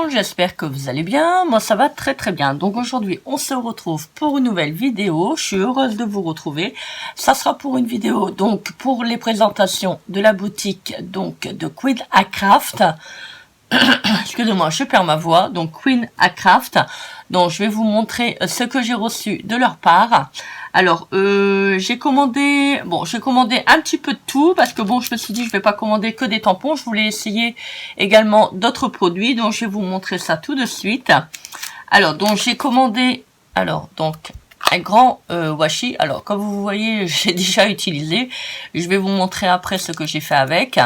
monde, j'espère que vous allez bien. Moi ça va très très bien. Donc aujourd'hui on se retrouve pour une nouvelle vidéo. Je suis heureuse de vous retrouver. Ça sera pour une vidéo donc pour les présentations de la boutique donc de Queen Aircraft. Excusez-moi, je perds ma voix. Donc Queen Aircraft. Donc je vais vous montrer ce que j'ai reçu de leur part. Alors j'ai commandé un petit peu de tout parce que bon, je me suis dit je vais pas commander que des tampons, je voulais essayer également d'autres produits, donc je vais vous montrer ça tout de suite. Alors donc j'ai commandé donc un grand washi. Alors comme vous voyez, j'ai déjà utilisé. Je vais vous montrer après ce que j'ai fait avec.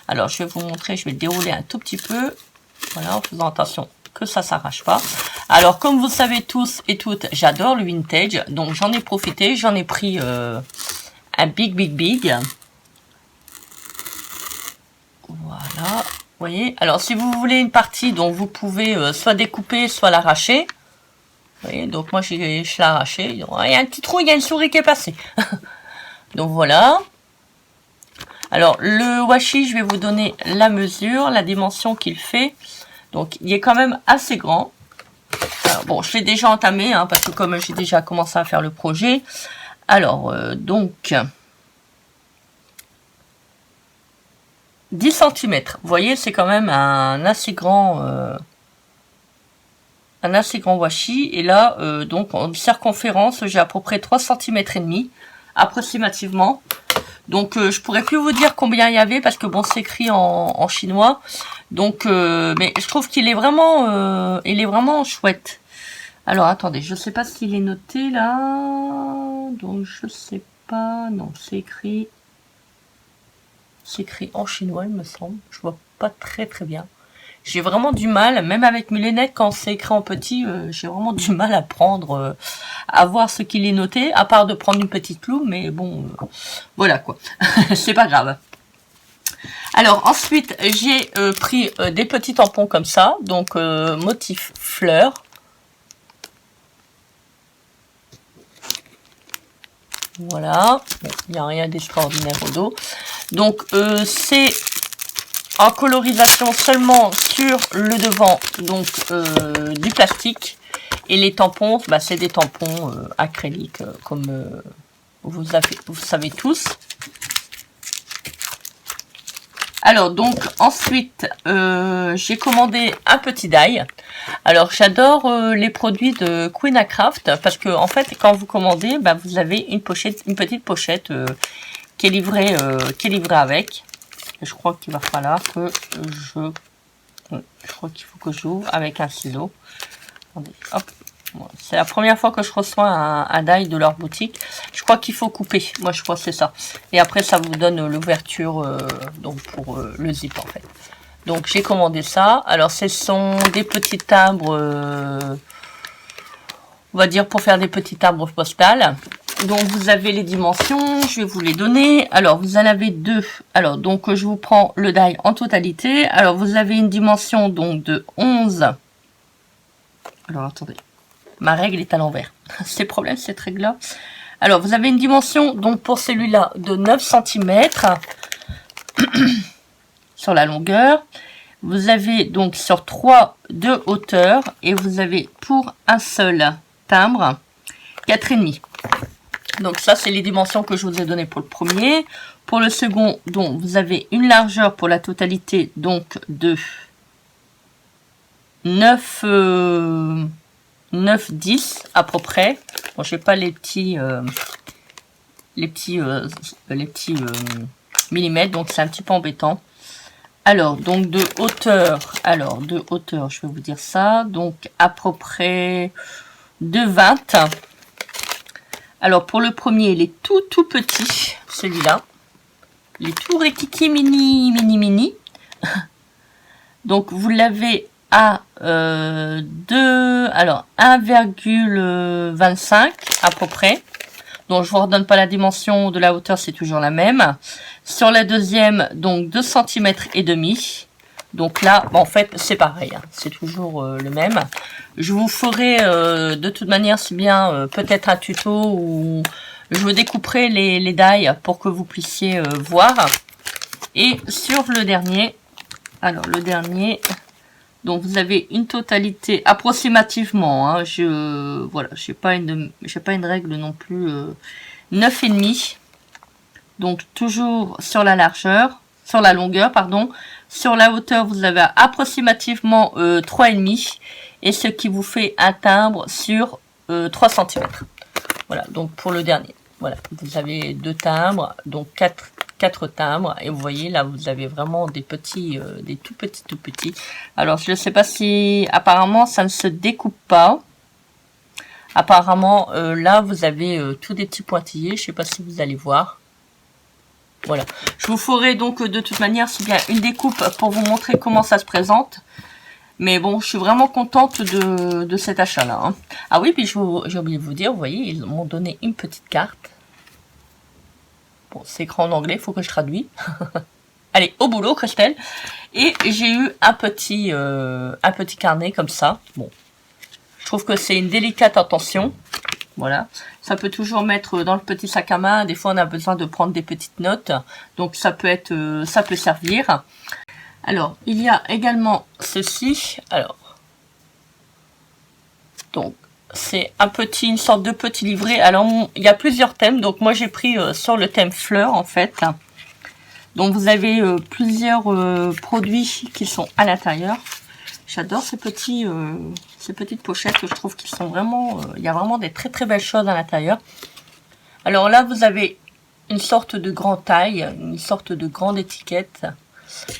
Alors je vais vous montrer, je vais dérouler un tout petit peu. Voilà, en faisant attention que ça s'arrache pas. Alors comme vous savez tous et toutes, j'adore le vintage, donc j'en ai profité, j'en ai pris un big. Voilà, vous voyez. Alors si vous voulez une partie, donc vous pouvez soit découper, soit l'arracher. Vous voyez, donc moi je l'ai arraché. Il y a un petit trou, il y a une souris qui est passée. Donc voilà. Alors le washi, je vais vous donner la mesure, la dimension qu'il fait. Donc il est quand même assez grand. Alors, bon, je l'ai déjà entamé, hein, parce que comme j'ai déjà commencé à faire le projet. Alors, donc, 10 cm. Vous voyez, c'est quand même un assez grand washi. Et là, donc, en circonférence, j'ai à peu près 3 cm et demi, approximativement. Donc, je pourrais plus vous dire combien il y avait, parce que bon, c'est écrit en chinois. Donc, mais je trouve qu'il est vraiment chouette. Alors, attendez, je sais pas s'il est noté là. Donc, je sais pas. Non, c'est écrit en chinois, il me semble. Je vois pas très bien. J'ai vraiment du mal, même avec mes lunettes, quand c'est écrit en petit, j'ai vraiment du mal à prendre, à voir ce qu'il est noté, à part de prendre une petite loupe, mais bon, voilà quoi. C'est pas grave. Alors ensuite, j'ai pris des petits tampons comme ça, donc motif fleur. Voilà, il n'y a rien d'extraordinaire au dos. Donc c'est en colorisation seulement sur le devant, donc du plastique. Et les tampons, bah, c'est des tampons acryliques, comme vous savez tous. Alors donc ensuite j'ai commandé un petit die. Alors j'adore les produits de Queen Aircraft parce que en fait quand vous commandez, bah, vous avez une petite pochette qui est livrée avec. Et je crois qu'il va falloir que je crois qu'il faut que j'ouvre avec un ciseau. Attendez, hop. C'est la première fois que je reçois un die de leur boutique. Je crois qu'il faut couper. Moi, je crois que c'est ça. Et après, ça vous donne l'ouverture donc pour le zip, en fait. Donc, j'ai commandé ça. Alors, ce sont des petits timbres, on va dire, pour faire des petits timbres postales. Donc, vous avez les dimensions. Je vais vous les donner. Alors, vous en avez deux. Alors, donc, je vous prends le die en totalité. Alors, vous avez une dimension, donc, de 11. Alors, attendez. Ma règle est à l'envers. C'est le problème, cette règle-là. Alors, vous avez une dimension, donc pour celui-là, de 9 cm sur la longueur. Vous avez donc sur 3 de hauteur. Et vous avez pour un seul timbre, 4,5. Donc ça, c'est les dimensions que je vous ai données pour le premier. Pour le second, donc, vous avez une largeur pour la totalité, donc de 9-10 à peu près. Bon, je n'ai pas les petits millimètres, donc c'est un petit peu embêtant. Alors, donc de hauteur, je vais vous dire ça, donc à peu près de 20. Alors, pour le premier, il est tout petit, celui-là. Il est tout rékiki mini. Donc, vous l'avez à 1,25 à peu près. Donc je vous redonne pas la dimension de la hauteur, c'est toujours la même. Sur la deuxième, donc 2 cm et demi. Donc là, en fait, c'est pareil, hein, c'est toujours le même. Je vous ferai de toute manière, c'est bien peut-être un tuto où je vous découperai les die pour que vous puissiez voir. Et sur le dernier, alors le dernier, Donc vous avez une totalité approximativement, hein, voilà, j'ai pas une règle non plus, 9,5. Donc toujours sur la largeur, sur la longueur, pardon. Sur la hauteur, vous avez approximativement 3,5, et ce qui vous fait un timbre sur 3 cm. Voilà, donc pour le dernier. Voilà, vous avez 2 timbres, donc 4 timbres, et vous voyez là vous avez vraiment des petits, des tout petits. Alors je ne sais pas si apparemment ça ne se découpe pas. Apparemment là vous avez tous des petits pointillés, je sais pas si vous allez voir. Voilà, je vous ferai donc de toute manière c'est bien une découpe pour vous montrer comment ça se présente. Mais bon, je suis vraiment contente de cet achat là, hein. Ah oui, puis j'ai oublié de vous dire, vous voyez, ils m'ont donné une petite carte. Bon, c'est écrit en anglais, il faut que je traduise. Allez, au boulot, Christelle. Et j'ai eu un petit carnet comme ça. Bon, je trouve que c'est une délicate attention. Voilà, ça peut toujours mettre dans le petit sac à main. Des fois, on a besoin de prendre des petites notes. Donc, ça peut servir. Alors, il y a également ceci. Alors, donc, c'est une sorte de petit livret. Alors, il y a plusieurs thèmes. Donc, moi, j'ai pris sur le thème fleurs, en fait. Donc, vous avez plusieurs produits qui sont à l'intérieur. J'adore ces petites pochettes. Je trouve qu'ils sont vraiment... il y a vraiment des très, très belles choses à l'intérieur. Alors là, vous avez une sorte de grande taille, une sorte de grande étiquette.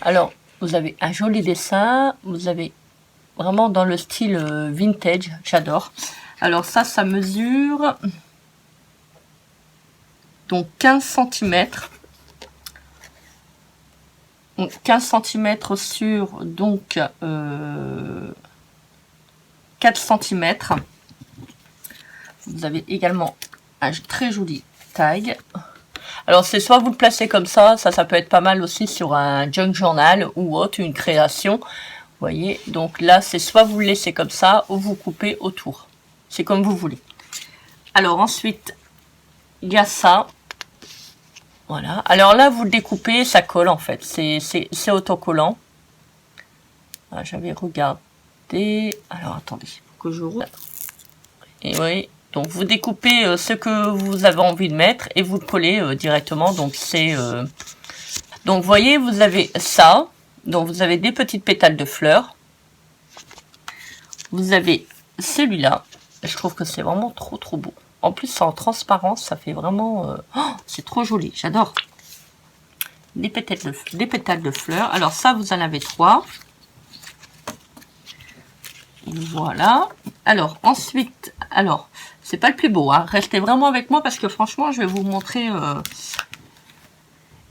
Alors, vous avez un joli dessin. Vous avez vraiment dans le style vintage. J'adore. Alors ça mesure donc 15 cm. Donc 15 cm sur donc 4 cm. Vous avez également un très joli tag. Alors c'est soit vous le placez comme ça peut être pas mal aussi sur un junk journal ou autre, une création. Vous voyez, donc là c'est soit vous le laissez comme ça ou vous coupez autour. C'est comme vous voulez. Alors ensuite, il y a ça. Voilà. Alors là, vous le découpez, ça colle en fait. C'est autocollant. Ah, j'avais regardé. Alors attendez, faut que je roule. Et oui. Donc vous découpez ce que vous avez envie de mettre et vous le collez directement. Donc c'est. Donc vous voyez, vous avez ça. Donc vous avez des petites pétales de fleurs. Vous avez celui-là. Je trouve que c'est vraiment trop beau. En plus, c'est en transparence, ça fait vraiment... Oh, c'est trop joli, j'adore. Des pétales de fleurs. Alors ça, vous en avez 3. Voilà. Alors, ensuite... Alors, c'est pas le plus beau, hein. Restez vraiment avec moi parce que franchement, je vais vous montrer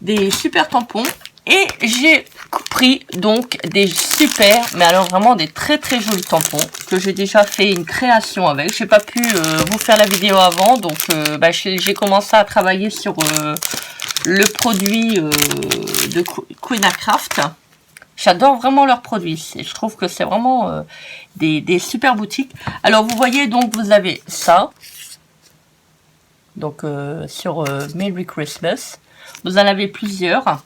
des super tampons. Et j'ai pris donc des super, mais alors vraiment des très jolis tampons que j'ai déjà fait une création avec. J'ai pas pu vous faire la vidéo avant, donc j'ai commencé à travailler sur le produit de Queen Craft. J'adore vraiment leurs produits. Je trouve que c'est vraiment des super boutiques. Alors vous voyez donc vous avez ça, donc sur Merry Christmas. Vous en avez plusieurs.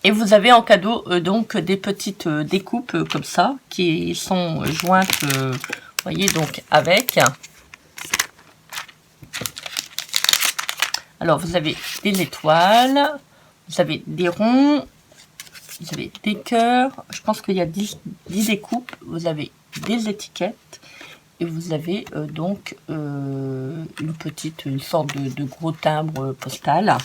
Et vous avez en cadeau donc des petites découpes comme ça qui sont jointes, vous voyez, donc avec. Alors vous avez des étoiles, vous avez des ronds, vous avez des cœurs. Je pense qu'il y a 10 découpes. Vous avez des étiquettes et vous avez donc une sorte de gros timbre postal.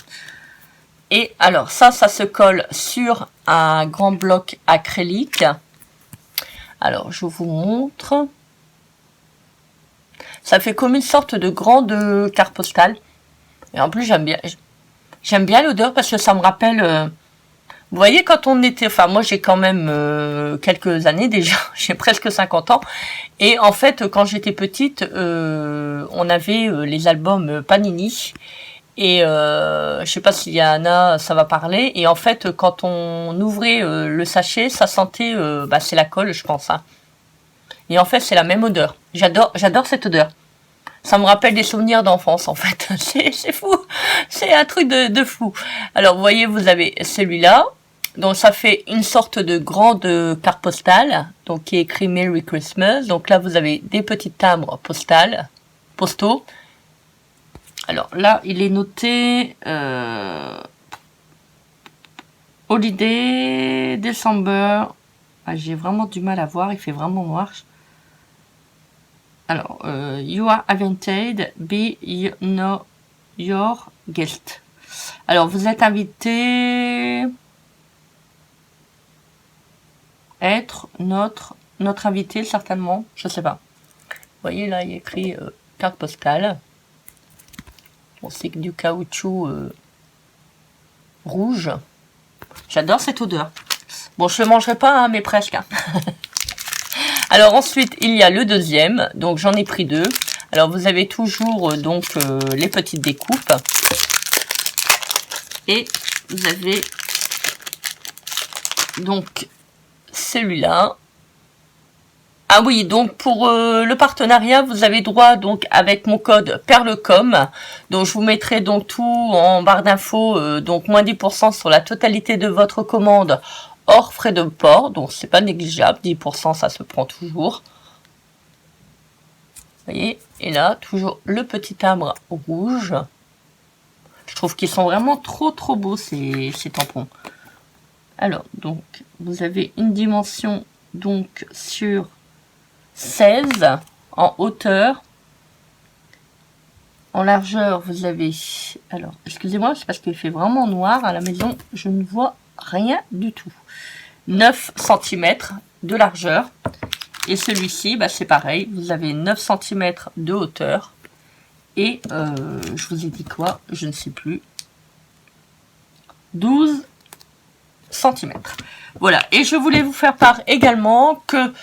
Et alors ça se colle sur un grand bloc acrylique. Alors je vous montre. Ça fait comme une sorte de grande carte postale. Et en plus j'aime bien l'odeur parce que ça me rappelle... vous voyez quand on était... Enfin moi j'ai quand même quelques années déjà. J'ai presque 50 ans. Et en fait quand j'étais petite, on avait les albums Panini. Et je sais pas s'il y en a, ça va parler. Et en fait, quand on ouvrait le sachet, ça sentait, c'est la colle, je pense. Hein. Et en fait, c'est la même odeur. J'adore cette odeur. Ça me rappelle des souvenirs d'enfance, en fait. C'est fou. C'est un truc de fou. Alors, vous voyez, vous avez celui-là. Donc ça fait une sorte de grande carte postale, donc qui est écrit Merry Christmas. Donc là vous avez des petits timbres postaux. Alors là il est noté Holiday December. Ah, j'ai vraiment du mal à voir, il fait vraiment noir. Alors you are invited, be your guest. Alors vous êtes invité. Être notre invité, certainement, je sais pas. Vous voyez là il est écrit carte postale. Bon, c'est du caoutchouc rouge. J'adore cette odeur. Bon, je ne le mangerai pas hein, mais presque hein. Alors ensuite il y a le deuxième, donc j'en ai pris deux. Alors vous avez toujours donc les petites découpes et vous avez donc celui-là. Ah oui, donc pour le partenariat, vous avez droit donc avec mon code PERLECOM. Donc je vous mettrai donc tout en barre d'infos, donc moins 10% sur la totalité de votre commande hors frais de port. Donc c'est pas négligeable, 10% ça se prend toujours. Vous voyez, et là toujours le petit timbre rouge. Je trouve qu'ils sont vraiment trop beaux ces tampons. Alors, donc, vous avez une dimension donc sur 16 en hauteur. En largeur, vous avez... Alors, excusez-moi, c'est parce qu'il fait vraiment noir à la maison. Je ne vois rien du tout. 9 cm de largeur. Et celui-ci, bah, c'est pareil. Vous avez 9 cm de hauteur. Et, je vous ai dit quoi? Je ne sais plus. 12 cm. Voilà, et je voulais vous faire part également que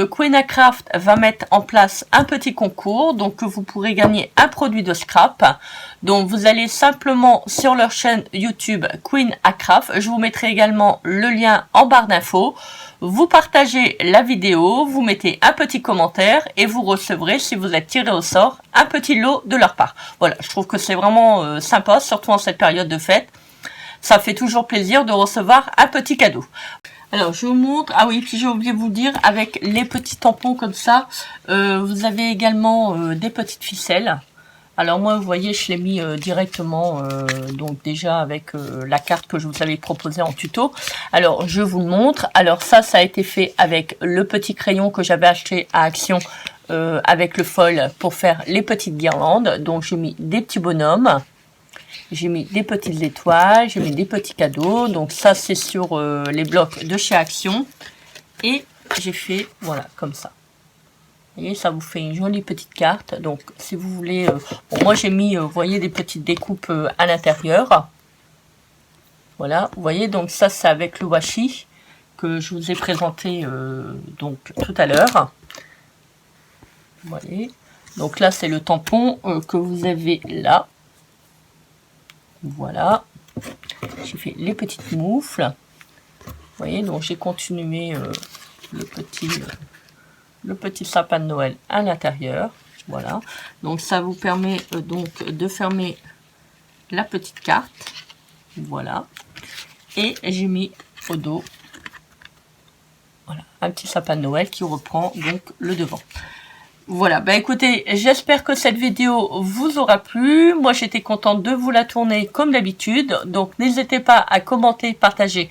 Queen Craft va mettre en place un petit concours, donc que vous pourrez gagner un produit de scrap. Donc vous allez simplement sur leur chaîne YouTube Queen Craft, je vous mettrai également le lien en barre d'infos. Vous partagez la vidéo, vous mettez un petit commentaire et vous recevrez, si vous êtes tiré au sort, un petit lot de leur part. Voilà, je trouve que c'est vraiment sympa, surtout en cette période de fête. Ça fait toujours plaisir de recevoir un petit cadeau. Alors, je vous montre. Ah oui, puis j'ai oublié de vous dire, avec les petits tampons comme ça, vous avez également des petites ficelles. Alors moi, vous voyez, je l'ai mis directement, donc déjà avec la carte que je vous avais proposée en tuto. Alors, je vous le montre. Alors ça a été fait avec le petit crayon que j'avais acheté à Action avec le foil pour faire les petites guirlandes. Donc, j'ai mis des petits bonhommes. J'ai mis des petites étoiles, j'ai mis des petits cadeaux. Donc ça, c'est sur les blocs de chez Action. Et j'ai fait, voilà, comme ça. Vous voyez, ça vous fait une jolie petite carte. Donc, si vous voulez... bon, moi, j'ai mis, vous voyez, des petites découpes à l'intérieur. Voilà, vous voyez, donc ça, c'est avec le washi que je vous ai présenté donc tout à l'heure. Vous voyez. Donc là, c'est le tampon que vous avez là. Voilà, j'ai fait les petites moufles. Vous voyez, donc j'ai continué le petit sapin de Noël à l'intérieur. Voilà, donc ça vous permet donc de fermer la petite carte. Voilà, et j'ai mis au dos, voilà, un petit sapin de Noël qui reprend donc le devant. Voilà, bah écoutez, j'espère que cette vidéo vous aura plu. Moi, j'étais contente de vous la tourner comme d'habitude. Donc, n'hésitez pas à commenter, partager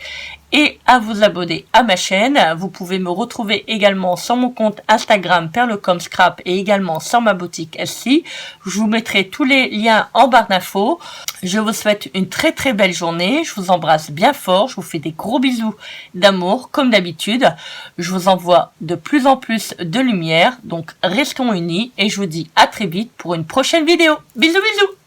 et à vous abonner à ma chaîne. Vous pouvez me retrouver également sur mon compte Instagram PERLECOM Scrap et également sur ma boutique Etsy. Je vous mettrai tous les liens en barre d'infos. Je vous souhaite une très belle journée. Je vous embrasse bien fort. Je vous fais des gros bisous d'amour comme d'habitude. Je vous envoie de plus en plus de lumière. Donc, restons unis et je vous dis à très vite pour une prochaine vidéo. Bisous bisous.